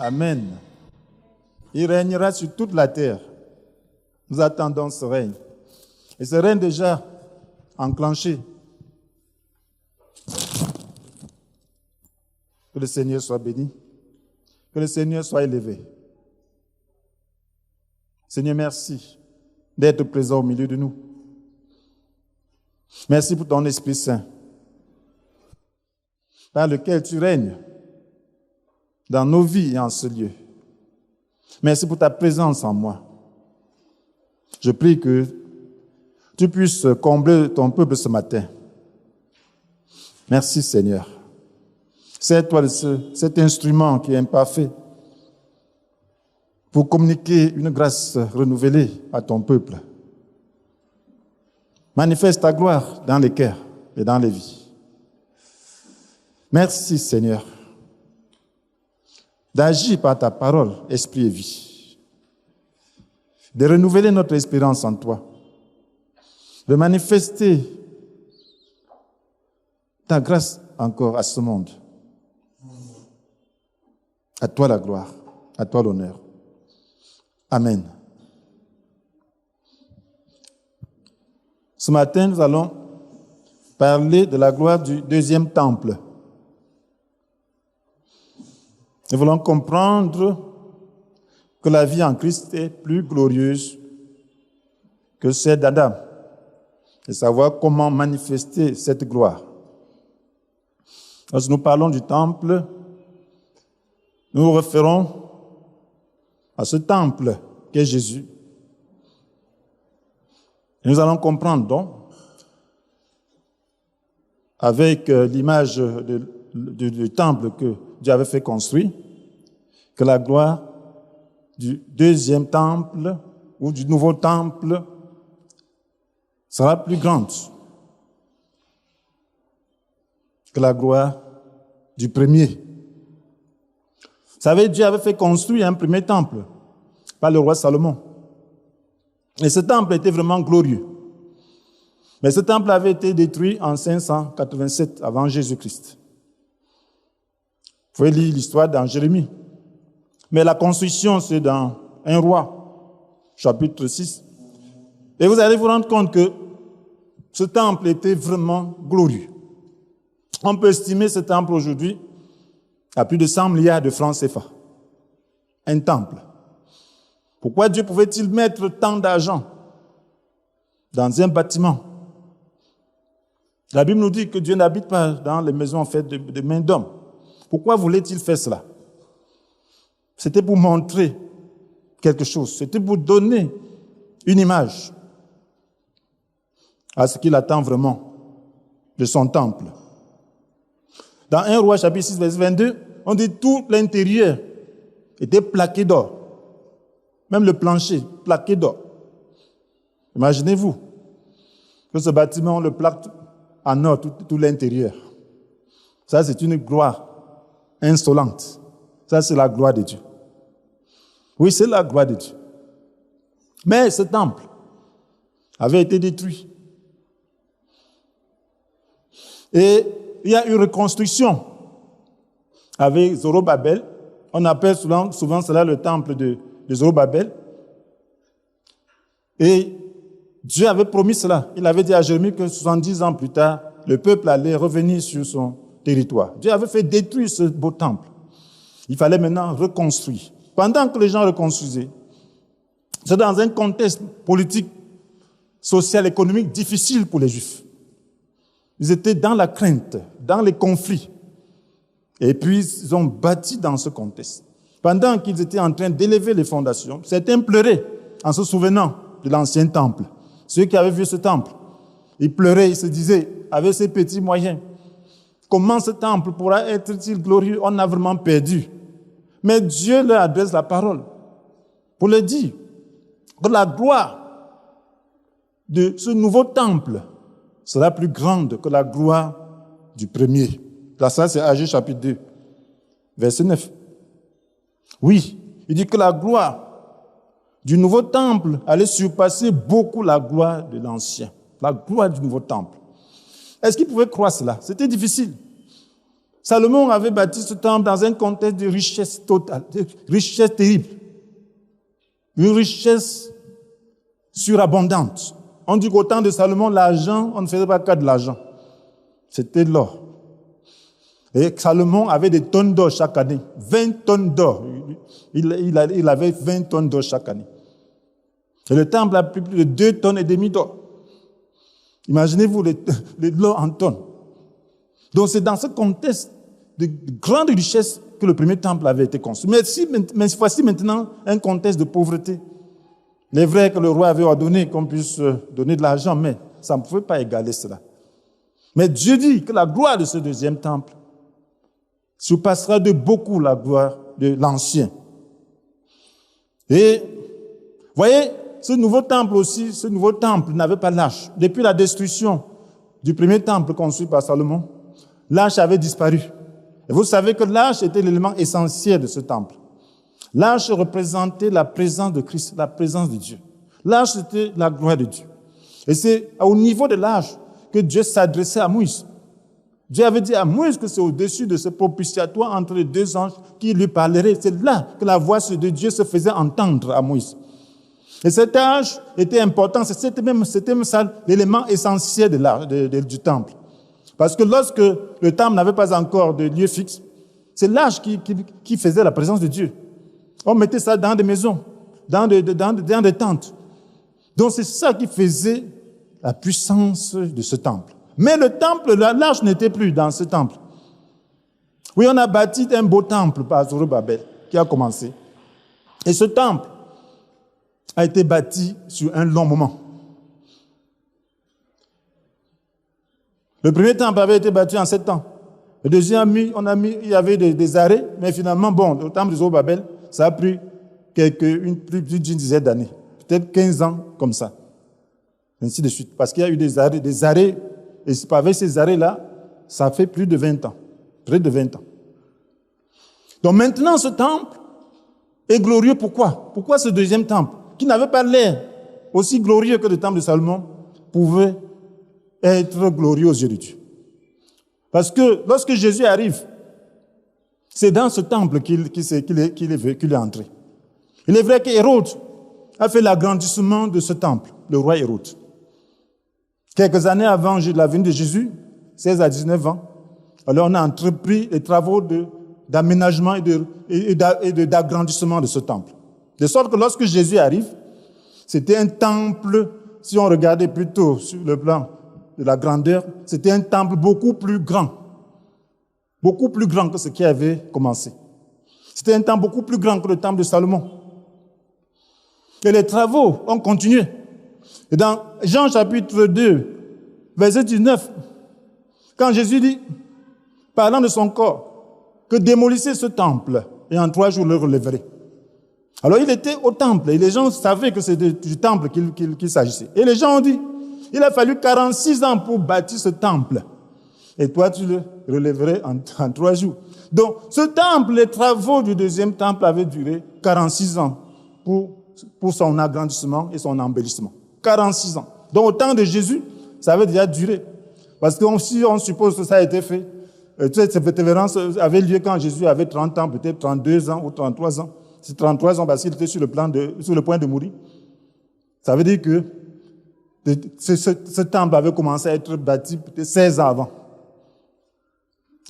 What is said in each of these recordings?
Amen. Il régnera sur toute la terre. Nous attendons ce règne. Et ce règne déjà enclenché. Que le Seigneur soit béni. Que le Seigneur soit élevé. Seigneur, merci d'être présent au milieu de nous. Merci pour ton Esprit Saint, par lequel tu règnes dans nos vies et en ce lieu. Merci pour ta présence en moi. Je prie que tu puisses combler ton peuple ce matin. Merci Seigneur. Sers-toi de cet instrument qui est imparfait pour communiquer une grâce renouvelée à ton peuple. Manifeste ta gloire dans les cœurs et dans les vies. Merci Seigneur d'agir par ta parole, esprit et vie, de renouveler notre espérance en toi, de manifester ta grâce encore à ce monde. À toi la gloire, à toi l'honneur. Amen. Ce matin, nous allons parler de la gloire du deuxième temple. Nous voulons comprendre que la vie en Christ est plus glorieuse que celle d'Adam et savoir comment manifester cette gloire. Lorsque nous parlons du temple, nous nous référons à ce temple qu'est Jésus. Et nous allons comprendre donc, avec l'image du temple que Dieu avait fait construire, que la gloire du deuxième temple ou du nouveau temple sera plus grande que la gloire du premier. Vous savez, Dieu avait fait construire un premier temple par le roi Salomon. Et ce temple était vraiment glorieux. Mais ce temple avait été détruit en 587 avant Jésus-Christ. Vous pouvez lire l'histoire dans Jérémie. Mais la construction, c'est dans 1 Roi, chapitre 6. Et vous allez vous rendre compte que ce temple était vraiment glorieux. On peut estimer ce temple aujourd'hui à plus de 100 milliards de francs CFA. Un temple. Pourquoi Dieu pouvait-il mettre tant d'argent dans un bâtiment? La Bible nous dit que Dieu n'habite pas dans les maisons faites de mains d'hommes. Pourquoi voulait-il faire cela? C'était pour montrer quelque chose. C'était pour donner une image à ce qu'il attend vraiment de son temple. Dans 1 Roi, chapitre 6, verset 22, on dit tout l'intérieur était plaqué d'or. Même le plancher, plaqué d'or. Imaginez-vous que ce bâtiment, on le plaque en or, tout l'intérieur. Ça, c'est une gloire insolente. Ça, c'est la gloire de Dieu. Oui, c'est la gloire de Dieu. Mais ce temple avait été détruit. Et il y a eu reconstruction avec Zorobabel. On appelle souvent cela le temple de Zorobabel. Et Dieu avait promis cela. Il avait dit à Jérémie que 70 ans plus tard, le peuple allait revenir sur son territoire. Dieu avait fait détruire ce beau temple. Il fallait maintenant reconstruire. Pendant que les gens reconstruisaient, c'est dans un contexte politique, social, économique difficile pour les Juifs. Ils étaient dans la crainte, dans les conflits. Et puis, ils ont bâti dans ce contexte. Pendant qu'ils étaient en train d'élever les fondations, certains pleuraient en se souvenant de l'ancien temple. Ceux qui avaient vu ce temple, ils pleuraient, ils se disaient, avec ces petits moyens, comment ce temple pourra être-il glorieux? On a vraiment perdu. Mais Dieu leur adresse la parole pour leur dire que la gloire de ce nouveau temple sera plus grande que la gloire du premier. Là, ça, c'est Agé chapitre 2, verset 9. Oui, il dit que la gloire du nouveau temple allait surpasser beaucoup la gloire de l'ancien. La gloire du nouveau temple. Est-ce qu'ils pouvaient croire cela? C'était difficile. Salomon avait bâti ce temple dans un contexte de richesse totale, de richesse terrible. Une richesse surabondante. On dit qu'au temps de Salomon, l'argent, on ne faisait pas cas de l'argent. C'était de l'or. Et Salomon avait des tonnes d'or chaque année. 20 tonnes d'or. Il avait 20 tonnes d'or chaque année. Et le temple a plus de 2 tonnes et demie d'or. Imaginez-vous l'or en tonnes. Donc c'est dans ce contexte de grande richesse que le premier temple avait été construit. Mais voici maintenant un contexte de pauvreté. Il est vrai que le roi avait ordonné qu'on puisse donner de l'argent, mais ça ne pouvait pas égaler cela. Mais Dieu dit que la gloire de ce deuxième temple surpassera de beaucoup la gloire de l'ancien. Et, voyez, ce nouveau temple n'avait pas l'arche. Depuis la destruction du premier temple construit par Salomon, l'arche avait disparu. Et vous savez que l'arche était l'élément essentiel de ce temple. L'arche représentait la présence de Christ, la présence de Dieu. L'arche, c'était la gloire de Dieu. Et c'est au niveau de l'arche que Dieu s'adressait à Moïse. Dieu avait dit à Moïse que c'est au-dessus de ce propitiatoire entre les deux anges qui lui parlerait. C'est là que la voix de Dieu se faisait entendre à Moïse. Et cette arche était important, c'était même ça l'élément essentiel du temple. Parce que lorsque le temple n'avait pas encore de lieu fixe, c'est l'arche qui faisait la présence de Dieu. On mettait ça dans des maisons, dans des tentes. Donc c'est ça qui faisait la puissance de ce temple. Mais le temple, l'arche n'était plus dans ce temple. Oui, on a bâti un beau temple par Zorobabel qui a commencé. Et ce temple a été bâti sur un long moment. Le premier temple avait été bâti en 7 ans. Le deuxième, il y avait des arrêts, mais finalement, le temple de Zorobabel, ça a pris plus d'une dizaine d'années, peut-être 15 ans comme ça, ainsi de suite. Parce qu'il y a eu des arrêts, et avec ces arrêts-là, ça fait plus de 20 ans, près de 20 ans. Donc maintenant, ce temple est glorieux. Pourquoi? Pourquoi ce deuxième temple, qui n'avait pas l'air aussi glorieux que le temple de Salomon, pouvait être glorieux aux yeux de Dieu? Parce que lorsque Jésus arrive, c'est dans ce temple qu'il est entré. Il est vrai qu'Hérode a fait l'agrandissement de ce temple, le roi Hérode. Quelques années avant la venue de Jésus, 16 à 19 ans, alors on a entrepris les travaux d'aménagement et d'agrandissement de ce temple. De sorte que lorsque Jésus arrive, c'était un temple, si on regardait plutôt sur le plan de la grandeur, c'était un temple beaucoup plus grand que ce qui avait commencé. C'était un temple beaucoup plus grand que le temple de Salomon. Et les travaux ont continué. Et dans Jean chapitre 2, verset 19, quand Jésus dit, parlant de son corps, que démolissez ce temple et en 3 jours le relèverai. Alors il était au temple et les gens savaient que c'était du temple qu'il s'agissait. Et les gens ont dit, il a fallu 46 ans pour bâtir ce temple. Et toi, tu le relèverais en 3 jours. Donc, ce temple, les travaux du deuxième temple avaient duré 46 ans pour son agrandissement et son embellissement. 46 ans. Donc, au temps de Jésus, ça avait déjà duré. Parce que si on suppose que ça a été fait, cette révérence avait lieu quand Jésus avait 30 ans, peut-être 32 ans ou 33 ans. C'est 33 ans parce qu'il était sur le point de mourir. Ça veut dire que ce temple avait commencé à être bâti peut-être 16 ans avant.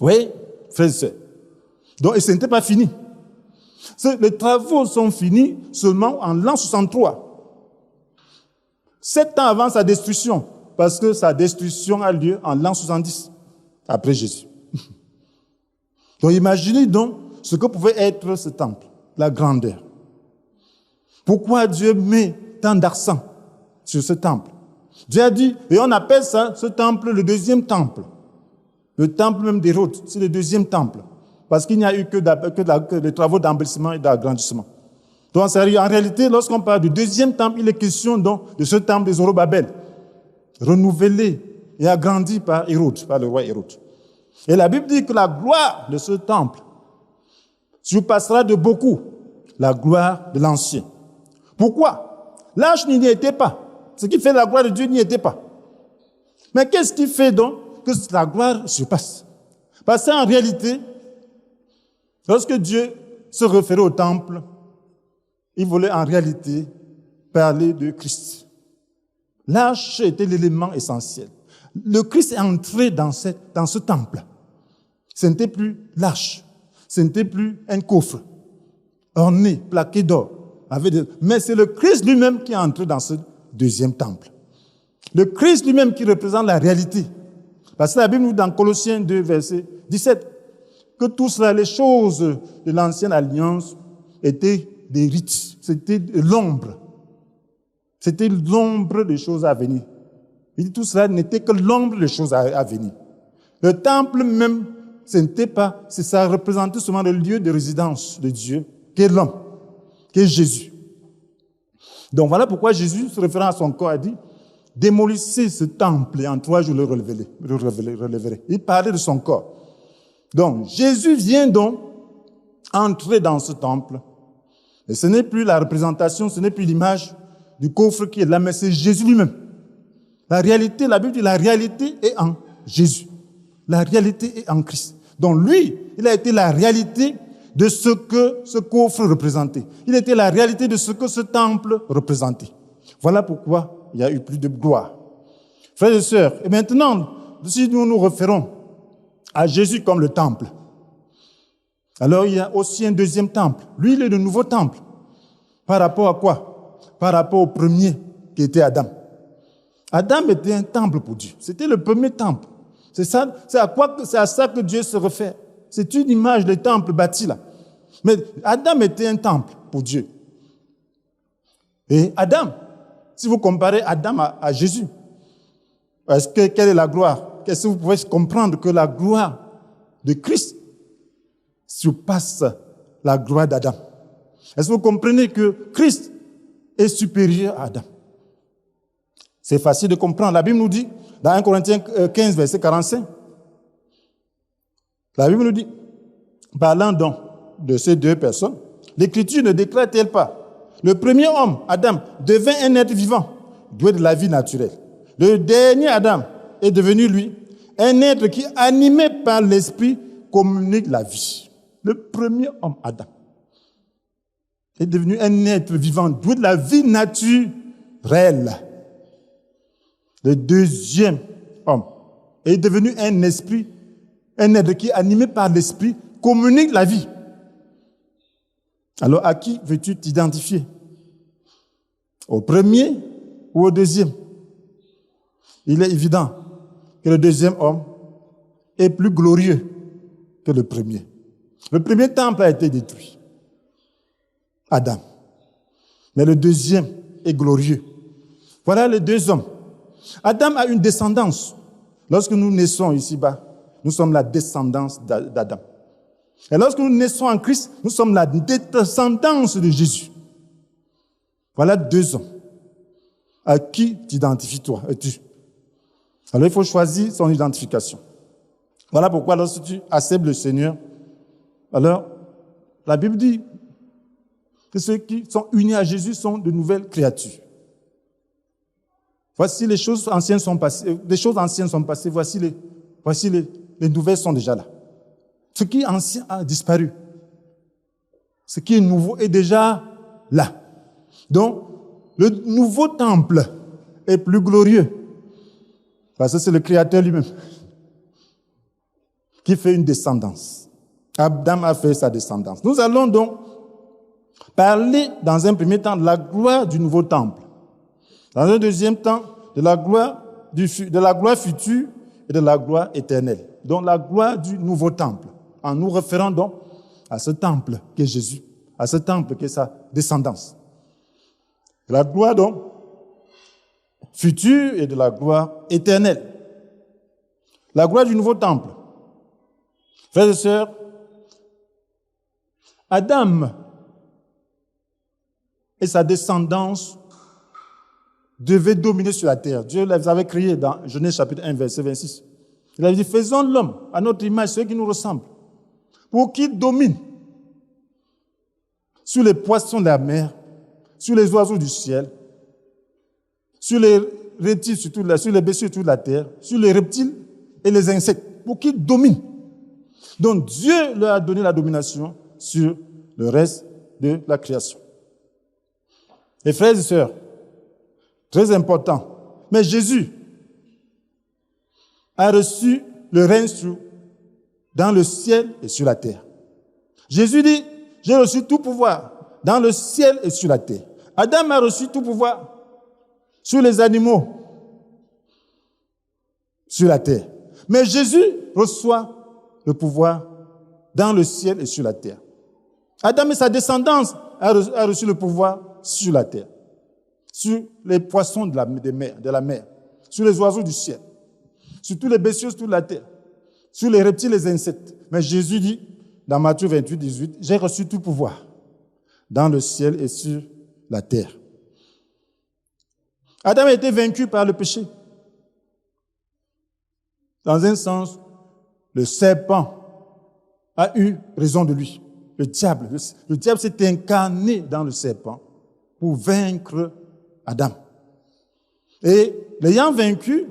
Oui, frères et sœurs. Donc, et ce n'était pas fini. Les travaux sont finis seulement en l'an 63. 7 ans avant sa destruction, parce que sa destruction a lieu en l'an 70, après Jésus. Donc, imaginez donc ce que pouvait être ce temple, la grandeur. Pourquoi Dieu met tant d'accent sur ce temple? Dieu a dit, et on appelle ça, ce temple, le deuxième temple. Le temple même d'Hérode, c'est le deuxième temple. Parce qu'il n'y a eu que les travaux d'embellissement et d'agrandissement. Donc, en réalité, lorsqu'on parle du deuxième temple, il est question donc de ce temple de Zorobabel, renouvelé et agrandi par Hérode, par le roi Hérode. Et la Bible dit que la gloire de ce temple surpassera de beaucoup la gloire de l'ancien. Pourquoi? L'arche n'y était pas. Ce qui fait la gloire de Dieu n'y était pas. Mais qu'est-ce qui fait donc que la gloire surpasse? Parce qu'en réalité, lorsque Dieu se référait au temple, il voulait en réalité parler de Christ. L'arche était l'élément essentiel. Le Christ est entré dans ce temple. Ce n'était plus l'arche, ce n'était plus un coffre orné, plaqué d'or. Mais c'est le Christ lui-même qui est entré dans ce deuxième temple. Le Christ lui-même qui représente la réalité. Parce que la Bible nous dit dans Colossiens 2, verset 17, que tout cela, les choses de l'ancienne alliance, étaient des rites, c'était l'ombre. C'était l'ombre des choses à venir. Il dit tout cela n'était que l'ombre des choses à venir. Le temple même, ça représentait seulement le lieu de résidence de Dieu, qui est l'homme, qui est Jésus. Donc voilà pourquoi Jésus, se référant à son corps, a dit, démolissez ce temple et en 3 jours le relèverai. Il parlait de son corps. Donc Jésus vient donc entrer dans ce temple. Et ce n'est plus la représentation, ce n'est plus l'image du coffre qui est là, mais c'est Jésus lui-même. La réalité, la Bible dit, la réalité est en Jésus. La réalité est en Christ. Donc lui, il a été la réalité de ce que ce coffre représentait. Il était la réalité de ce que ce temple représentait. Voilà pourquoi il y a eu plus de gloire. Frères et sœurs, et maintenant, si nous nous référons à Jésus comme le temple, alors il y a aussi un deuxième temple. Lui, il est le nouveau temple. Par rapport à quoi? Par rapport au premier qui était Adam. Adam était un temple pour Dieu. C'était le premier temple. C'est à ça que Dieu se réfère. C'est une image de temple bâti là. Mais Adam était un temple pour Dieu. Et Adam, si vous comparez Adam à Jésus, quelle est la gloire? Qu'est-ce que vous pouvez comprendre que la gloire de Christ surpasse la gloire d'Adam? Est-ce que vous comprenez que Christ est supérieur à Adam? C'est facile de comprendre. La Bible nous dit, dans 1 Corinthiens 15, verset 45, la Bible nous dit, parlant donc de ces deux personnes, l'Écriture ne déclare-t-elle pas, le premier homme, Adam, devint un être vivant, doué de la vie naturelle. Le dernier Adam est devenu, lui, un être qui, animé par l'Esprit, communique la vie. Le premier homme, Adam, est devenu un être vivant, doué de la vie naturelle. Le deuxième homme est devenu un esprit, un être qui, animé par l'Esprit, communique la vie. Alors, à qui veux-tu t'identifier? Au premier ou au deuxième? Il est évident que le deuxième homme est plus glorieux que le premier. Le premier temple a été détruit. Adam. Mais le deuxième est glorieux. Voilà les deux hommes. Adam a une descendance. Lorsque nous naissons ici-bas, nous sommes la descendance d'Adam. Et lorsque nous naissons en Christ, nous sommes la descendance de Jésus. Voilà deux hommes. À qui t'identifies-toi? Es-tu? Alors il faut choisir son identification. Voilà pourquoi lorsque tu acceptes le Seigneur, alors la Bible dit que ceux qui sont unis à Jésus sont de nouvelles créatures. Voici les choses anciennes sont passées, voici les nouvelles sont déjà là. Ce qui est ancien a disparu. Ce qui est nouveau est déjà là. Donc, le nouveau temple est plus glorieux. Parce que c'est le Créateur lui-même qui fait une descendance. Adam a fait sa descendance. Nous allons donc parler dans un premier temps de la gloire du nouveau temple. Dans un deuxième temps, de la gloire future et de la gloire éternelle. Donc la gloire du nouveau temple. En nous référant donc à ce temple qui est Jésus, à ce temple qui est sa descendance. De la gloire donc future et de la gloire éternelle. La gloire du nouveau temple. Frères et sœurs, Adam et sa descendance devaient dominer sur la terre. Dieu les avait créés dans Genèse chapitre 1, verset 26. Il avait dit, faisons l'homme à notre image, ceux qui nous ressemblent, pour qu'il domine sur les poissons de la mer, sur les oiseaux du ciel, sur les reptiles, sur les bestiaux sur toute la terre, sur les reptiles et les insectes, pour qu'il domine. Donc Dieu leur a donné la domination sur le reste de la création. Et frères et sœurs, très important, mais Jésus a reçu le règne dans le ciel et sur la terre. Jésus dit, j'ai reçu tout pouvoir dans le ciel et sur la terre. Adam a reçu tout pouvoir sur les animaux, sur la terre. Mais Jésus reçoit le pouvoir dans le ciel et sur la terre. Adam et sa descendance a reçu le pouvoir sur la terre, sur les poissons de la mer, sur les oiseaux du ciel, sur tous les bestiaux de la terre, sur les reptiles et les insectes. Mais Jésus dit, dans Matthieu 28, 18, j'ai reçu tout pouvoir dans le ciel et sur la terre. Adam a été vaincu par le péché. Dans un sens, le serpent a eu raison de lui. Le diable s'est incarné dans le serpent pour vaincre Adam. Et l'ayant vaincu,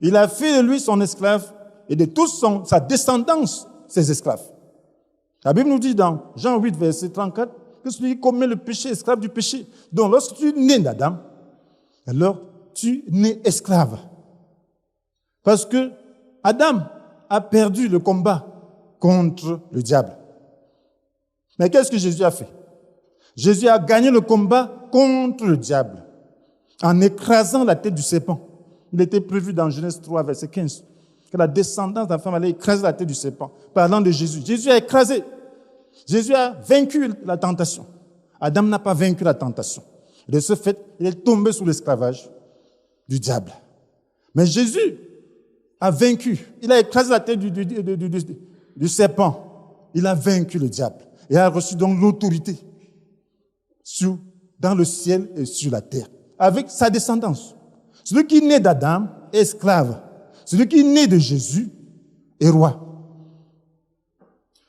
il a fait de lui son esclave et de toute sa descendance ses esclaves. La Bible nous dit dans Jean 8, verset 34, que celui qui commet le péché est esclave du péché. Donc lorsque tu nais d'Adam, alors tu nais esclave. Parce que Adam a perdu le combat contre le diable. Mais qu'est-ce que Jésus a fait? Jésus a gagné le combat contre le diable en écrasant la tête du serpent. Il était prévu dans Genèse 3, verset 15, que la descendance de la femme allait écraser la tête du serpent. Parlant de Jésus. Jésus a écrasé. Jésus a vaincu la tentation. Adam n'a pas vaincu la tentation. De ce fait, il est tombé sous l'esclavage du diable. Mais Jésus a vaincu. Il a écrasé la tête du serpent. Il a vaincu le diable. Il a reçu donc l'autorité dans le ciel et sur la terre, avec sa descendance. Celui qui est né d'Adam est esclave. Celui qui est né de Jésus est roi.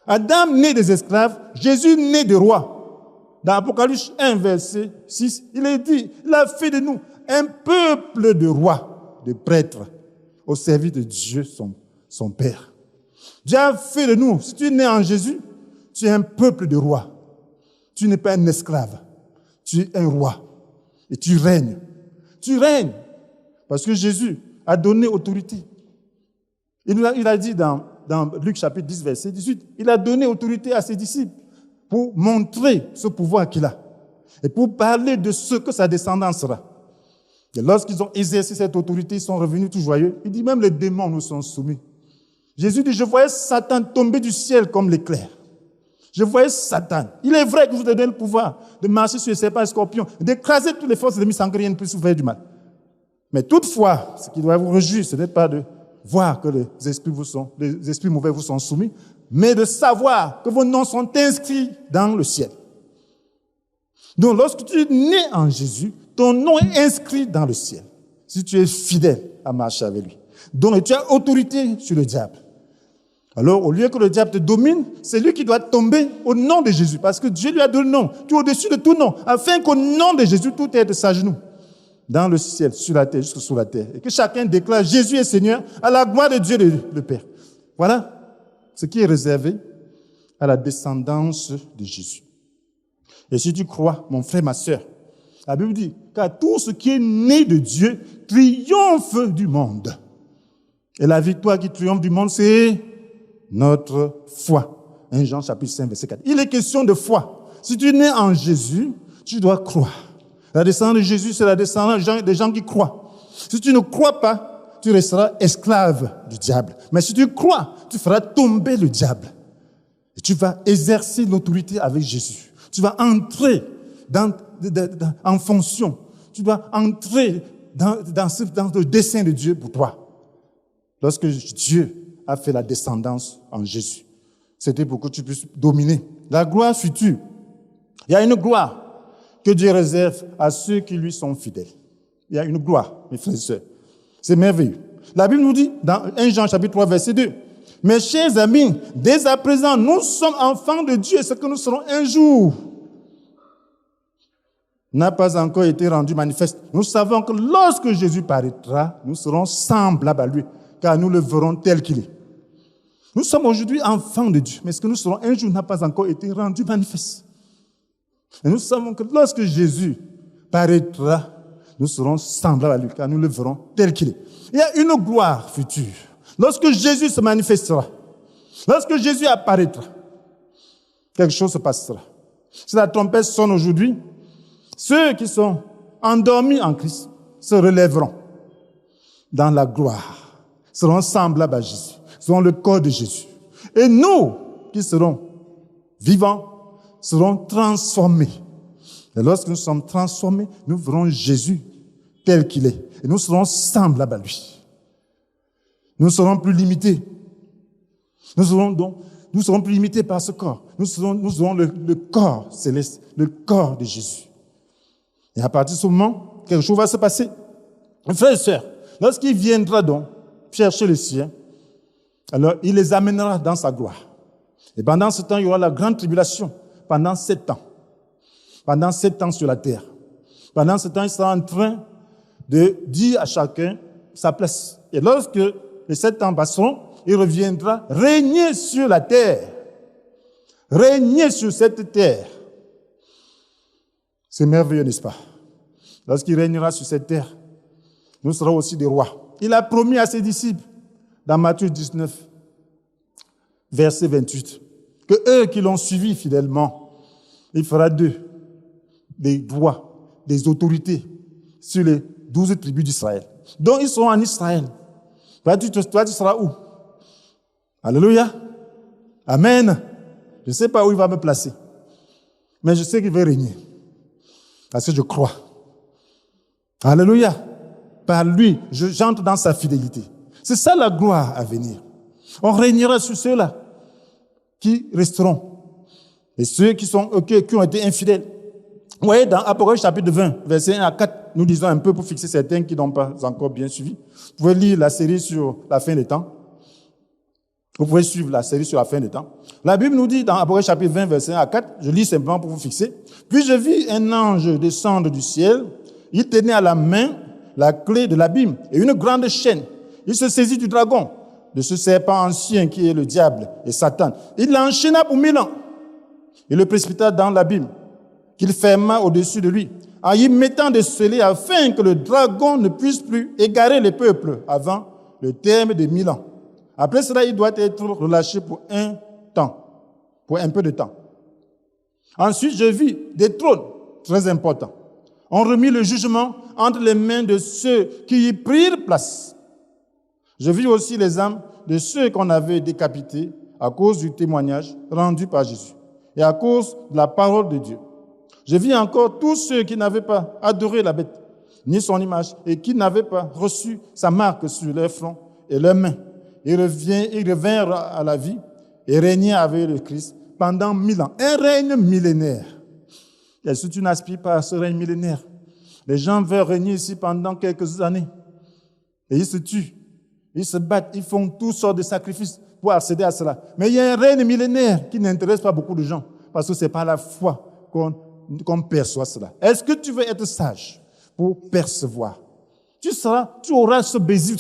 Adam né des esclaves, Jésus né des rois. Dans Apocalypse 1, verset 6, il est dit, il a fait de nous un peuple de rois, de prêtres, au service de Dieu, son Père. Dieu a fait de nous, si tu es né en Jésus, tu es un peuple de rois. Tu n'es pas un esclave, tu es un roi. Et tu règnes. Tu règnes. Parce que Jésus a donné autorité. Il a dit dans Luc chapitre 10, verset 18, il a donné autorité à ses disciples pour montrer ce pouvoir qu'il a et pour parler de ce que sa descendance sera. Et lorsqu'ils ont exercé cette autorité, ils sont revenus tout joyeux. Il dit, même les démons nous sont soumis. Jésus dit, je voyais Satan tomber du ciel comme l'éclair. Je voyais Satan. Il est vrai que je vous ai donné le pouvoir de marcher sur les serpents et les scorpions, d'écraser toutes les forces ennemies sans que rien ne puisse vous faire du mal. Mais toutefois, ce qui doit vous réjouir, ce n'est pas de voir que les esprits mauvais vous sont soumis, mais de savoir que vos noms sont inscrits dans le ciel. Donc, lorsque tu es né en Jésus, ton nom est inscrit dans le ciel. Si tu es fidèle à marcher avec lui. Donc, tu as autorité sur le diable. Alors, au lieu que le diable te domine, c'est lui qui doit tomber au nom de Jésus. Parce que Dieu lui a donné le nom. Tu es au-dessus de tout nom. Afin qu'au nom de Jésus, tout est de sa genou. Dans le ciel, sur la terre, jusque sous la terre. Et que chacun déclare Jésus est Seigneur à la gloire de Dieu le Père. Voilà ce qui est réservé à la descendance de Jésus. Et si tu crois, mon frère, ma sœur, la Bible dit, car tout ce qui est né de Dieu triomphe du monde. Et la victoire qui triomphe du monde, c'est notre foi. 1 Jean chapitre 5, verset 4. Il est question de foi. Si tu es né en Jésus, tu dois croire. La descendance de Jésus, c'est la descendance des gens qui croient. Si tu ne crois pas, tu resteras esclave du diable. Mais si tu crois, tu feras tomber le diable. Et tu vas exercer l'autorité avec Jésus. Tu vas entrer en fonction. Tu vas entrer dans le dessein de Dieu pour toi. Lorsque Dieu a fait la descendance en Jésus, c'était pour que tu puisses dominer. La gloire future. Il y a une gloire que Dieu réserve à ceux qui lui sont fidèles. Il y a une gloire, mes frères et sœurs. C'est merveilleux. La Bible nous dit, dans 1 Jean chapitre 3, verset 2, « Mes chers amis, dès à présent, nous sommes enfants de Dieu, et ce que nous serons un jour n'a pas encore été rendu manifeste. Nous savons que lorsque Jésus paraîtra, nous serons semblables à lui, car nous le verrons tel qu'il est. Nous sommes aujourd'hui enfants de Dieu, mais ce que nous serons un jour n'a pas encore été rendu manifeste. Et nous savons que lorsque Jésus paraîtra, nous serons semblables à lui, car nous le verrons tel qu'il est. Il y a une gloire future. Lorsque Jésus se manifestera, lorsque Jésus apparaîtra, quelque chose se passera. Si la trompette sonne aujourd'hui, ceux qui sont endormis en Christ se relèveront dans la gloire, seront semblables à Jésus, seront le corps de Jésus. Et nous, qui serons vivants, seront transformés. Et lorsque nous sommes transformés, nous verrons Jésus tel qu'il est. Et nous serons semblables à lui. Nous ne serons plus limités. Nous serons plus limités par ce corps. Nous aurons le corps céleste, le corps de Jésus. Et à partir de ce moment, quelque chose va se passer. Frères et sœurs, lorsqu'il viendra donc chercher les siens, alors il les amènera dans sa gloire. Et pendant ce temps, il y aura la grande tribulation. Pendant 7 ans. Pendant 7 ans sur la terre. Pendant ce temps, il sera en train de dire à chacun sa place. Et lorsque les 7 ans passeront, il reviendra régner sur la terre. Régner sur cette terre. C'est merveilleux, n'est-ce pas? Lorsqu'il régnera sur cette terre, nous serons aussi des rois. Il a promis à ses disciples, dans Matthieu 19, verset 28, que eux qui l'ont suivi fidèlement, il fera d'eux des rois, des autorités sur les 12 tribus d'Israël. Donc ils seront en Israël. Toi, tu seras où? Alléluia. Amen. Je ne sais pas où il va me placer, mais je sais qu'il va régner. Parce que je crois. Alléluia. Par lui, j'entre dans sa fidélité. C'est ça la gloire à venir. On régnera sur ceux-là qui resteront. Et ceux qui ont été infidèles. Vous voyez, dans Apocalypse chapitre 20, verset 1 à 4, nous disons un peu pour fixer certains qui n'ont pas encore bien suivi. Vous pouvez lire la série sur la fin des temps. Vous pouvez suivre la série sur la fin des temps. La Bible nous dit dans Apocalypse chapitre 20, verset 1 à 4, je lis simplement pour vous fixer. Puis je vis un ange descendre du ciel. Il tenait à la main la clé de l'abîme et une grande chaîne. Il se saisit du dragon, de ce serpent ancien qui est le diable et Satan. Il l'enchaîna pour 1000 ans. Il le précipita dans l'abîme, qu'il ferma au-dessus de lui, en y mettant des scellés afin que le dragon ne puisse plus égarer les peuples avant le terme des 1000 ans. Après cela, il doit être relâché pour un temps, pour un peu de temps. Ensuite, je vis des trônes, très importants. On remit le jugement entre les mains de ceux qui y prirent place. Je vis aussi les âmes de ceux qu'on avait décapités à cause du témoignage rendu par Jésus et à cause de la parole de Dieu. Je vis encore tous ceux qui n'avaient pas adoré la bête, ni son image, et qui n'avaient pas reçu sa marque sur leur front et leurs mains. Ils revinrent à la vie et régnèrent avec le Christ pendant 1000 ans. Un règne millénaire. Et si tu n'aspires pas à ce règne millénaire, les gens veulent régner ici pendant quelques années. Et ils se tuent, ils se battent, ils font toutes sortes de sacrifices pour accéder à cela. Mais il y a un règne millénaire qui n'intéresse pas beaucoup de gens, parce que c'est par la foi qu'on perçoit cela. Est-ce que tu veux être sage pour percevoir? Tu auras ce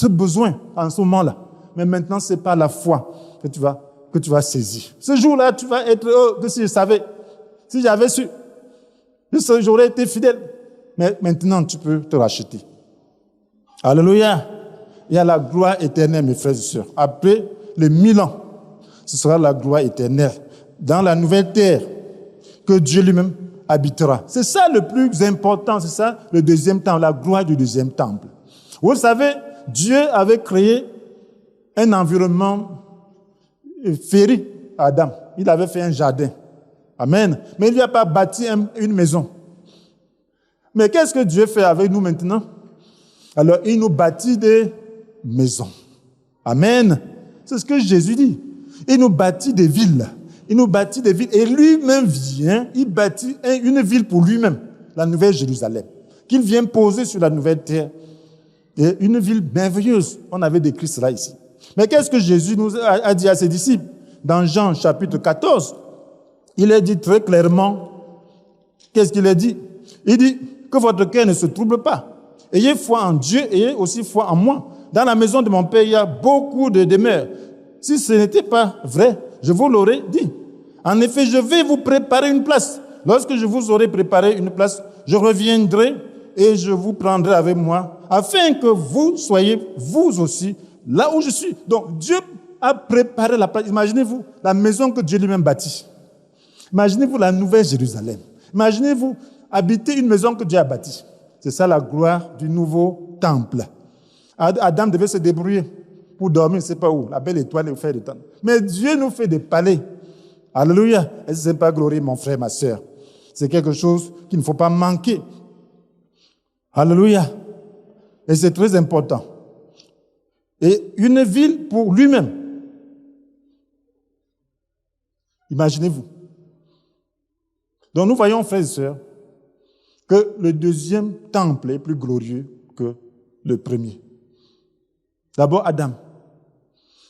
besoin en ce moment-là. Mais maintenant, c'est par la foi que tu vas saisir. Ce jour-là, tu vas être heureux. Si je savais, si j'avais su, j'aurais été fidèle. Mais maintenant, tu peux te racheter. Alléluia. Il y a la gloire éternelle, mes frères et sœurs. Après les 1000 ans, ce sera la gloire éternelle dans la nouvelle terre que Dieu lui-même habitera. C'est ça le plus important, c'est ça le deuxième temple, la gloire du deuxième temple. Vous savez, Dieu avait créé un environnement féerique à Adam. Il avait fait un jardin. Amen. Mais il ne lui a pas bâti une maison. Mais qu'est-ce que Dieu fait avec nous maintenant? Alors, il nous bâtit des maisons. Amen. C'est ce que Jésus dit. Il nous bâtit des villes. Il nous bâtit des villes. Et lui-même vient, il bâtit une ville pour lui-même, la Nouvelle Jérusalem, qu'il vient poser sur la nouvelle terre. Et une ville merveilleuse. On avait décrit cela ici. Mais qu'est-ce que Jésus nous a dit à ses disciples? Dans Jean chapitre 14, il a dit très clairement, qu'est-ce qu'il a dit? Il dit que votre cœur ne se trouble pas. Ayez foi en Dieu, ayez aussi foi en moi. Dans la maison de mon Père, il y a beaucoup de demeures. Si ce n'était pas vrai, je vous l'aurais dit. En effet, je vais vous préparer une place. Lorsque je vous aurai préparé une place, je reviendrai et je vous prendrai avec moi, afin que vous soyez, vous aussi, là où je suis. Donc, Dieu a préparé la place. Imaginez-vous la maison que Dieu lui-même bâtit. Imaginez-vous la nouvelle Jérusalem. Imaginez-vous habiter une maison que Dieu a bâtie. C'est ça la gloire du nouveau temple. Adam devait se débrouiller pour dormir, je ne sais pas où, la belle étoile et faire du temps. Mais Dieu nous fait des palais. Alléluia. Et ce n'est pas glorieux, mon frère, ma soeur. C'est quelque chose qu'il ne faut pas manquer. Alléluia. Et c'est très important. Et une ville pour lui-même. Imaginez-vous. Donc nous voyons, frères et sœurs, que le deuxième temple est plus glorieux que le premier. D'abord, Adam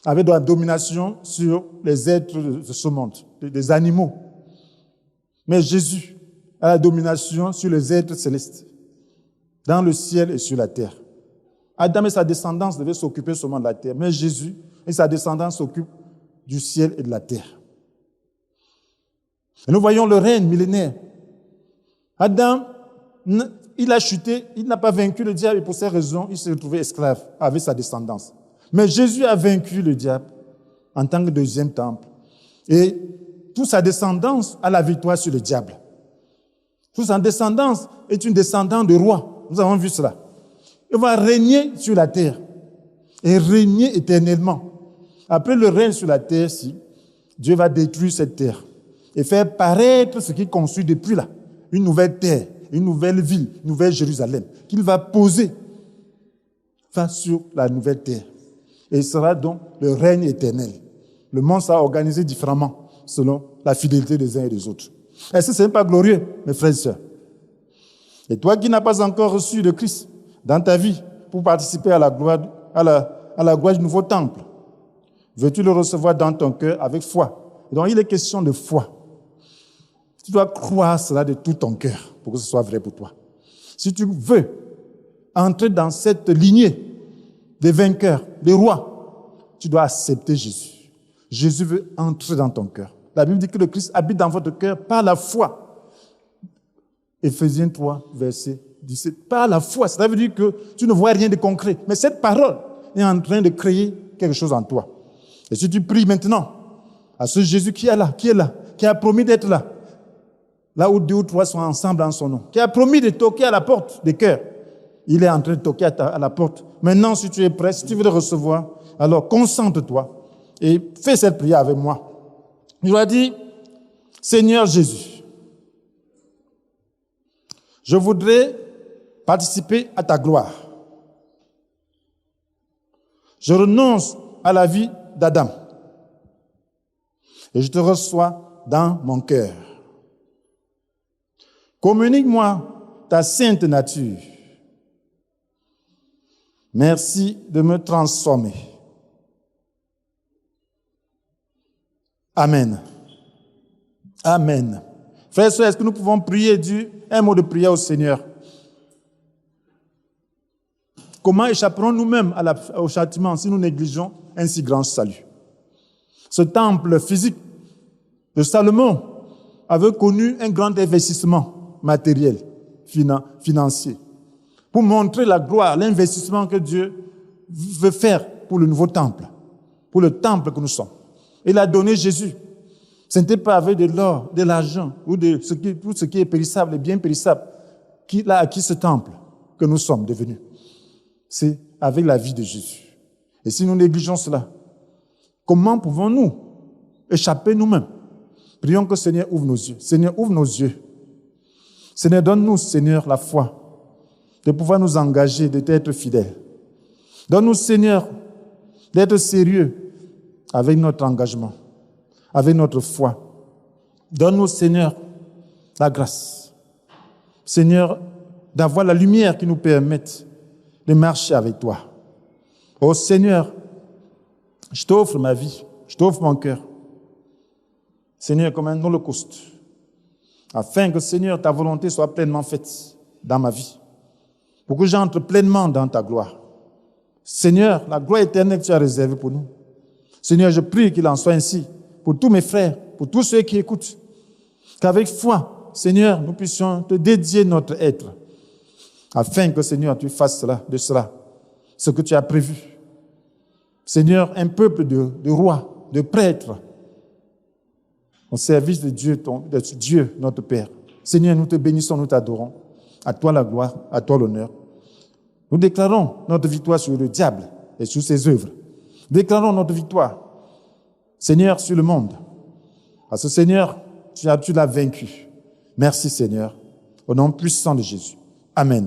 avait de la domination sur les êtres de ce monde, des animaux. Mais Jésus a la domination sur les êtres célestes, dans le ciel et sur la terre. Adam et sa descendance devaient s'occuper seulement de la terre, mais Jésus et sa descendance s'occupent du ciel et de la terre. Et nous voyons le règne millénaire. Adam, il a chuté, il n'a pas vaincu le diable et pour ces raisons, il s'est retrouvé esclave avec sa descendance. Mais Jésus a vaincu le diable en tant que deuxième temple. Et toute sa descendance a la victoire sur le diable. Toute sa descendance est une descendante de roi. Nous avons vu cela. Il va régner sur la terre et régner éternellement. Après le règne sur la terre, Dieu va détruire cette terre et faire paraître ce qu'il construit depuis là. Une nouvelle terre, une nouvelle ville, une nouvelle Jérusalem qu'il va poser face sur la nouvelle terre. Et ce sera donc le règne éternel. Le monde sera organisé différemment selon la fidélité des uns et des autres. Est-ce que ce n'est pas glorieux, mes frères et sœurs? Et toi qui n'as pas encore reçu de Christ dans ta vie pour participer à la gloire du nouveau temple, veux-tu le recevoir dans ton cœur avec foi? Et donc il est question de foi. Tu dois croire cela de tout ton cœur pour que ce soit vrai pour toi. Si tu veux entrer dans cette lignée des vainqueurs, des rois, tu dois accepter Jésus. Jésus veut entrer dans ton cœur. La Bible dit que le Christ habite dans votre cœur par la foi. Éphésiens 3, verset 17. Par la foi, ça veut dire que tu ne vois rien de concret. Mais cette parole est en train de créer quelque chose en toi. Et si tu pries maintenant à ce Jésus qui est là, qui a promis d'être là, là où 2 ou 3 sont ensemble en son nom, qui a promis de toquer à la porte des cœurs, il est en train de toquer à la porte. Maintenant, si tu es prêt, si tu veux le recevoir, alors concentre-toi et fais cette prière avec moi. Il doit dire, Seigneur Jésus, je voudrais participer à ta gloire. Je renonce à la vie d'Adam et je te reçois dans mon cœur. Communique-moi ta sainte nature. Merci de me transformer. Amen. Amen. Frères et sœurs, est-ce que nous pouvons prier un mot de prière au Seigneur? Comment échapperons nous-mêmes au châtiment si nous négligeons un si grand salut? Ce temple physique de Salomon avait connu un grand investissement matériel, financier, pour montrer la gloire, l'investissement que Dieu veut faire pour le nouveau temple, pour le temple que nous sommes. Il a donné Jésus. Ce n'était pas avec de l'or, de l'argent ou tout ce qui est périssable et bien périssable qu'il a acquis ce temple que nous sommes devenus. C'est avec la vie de Jésus. Et si nous négligeons cela, comment pouvons-nous échapper nous-mêmes? Prions que le Seigneur ouvre nos yeux. Seigneur, ouvre nos yeux. Seigneur, donne-nous, Seigneur, la foi de pouvoir nous engager, d'être fidèles. Donne-nous, Seigneur, d'être sérieux avec notre engagement, avec notre foi. Donne-nous, Seigneur, la grâce. Seigneur, d'avoir la lumière qui nous permette de marcher avec toi. Oh Seigneur, je t'offre ma vie, je t'offre mon cœur. Seigneur, comme un holocauste, afin que, Seigneur, ta volonté soit pleinement faite dans ma vie, pour que j'entre pleinement dans ta gloire. Seigneur, la gloire éternelle que tu as réservée pour nous, Seigneur, je prie qu'il en soit ainsi pour tous mes frères, pour tous ceux qui écoutent. Qu'avec foi, Seigneur, nous puissions te dédier notre être, afin que, Seigneur, tu fasses de cela ce que tu as prévu. Seigneur, un peuple de rois, de prêtres, au service de Dieu, notre Père. Seigneur, nous te bénissons, nous t'adorons. À toi la gloire, à toi l'honneur. Nous déclarons notre victoire sur le diable et sur ses œuvres. Déclarons notre victoire, Seigneur, sur le monde. Parce que, Seigneur, tu l'as vaincu. Merci, Seigneur, au nom puissant de Jésus. Amen.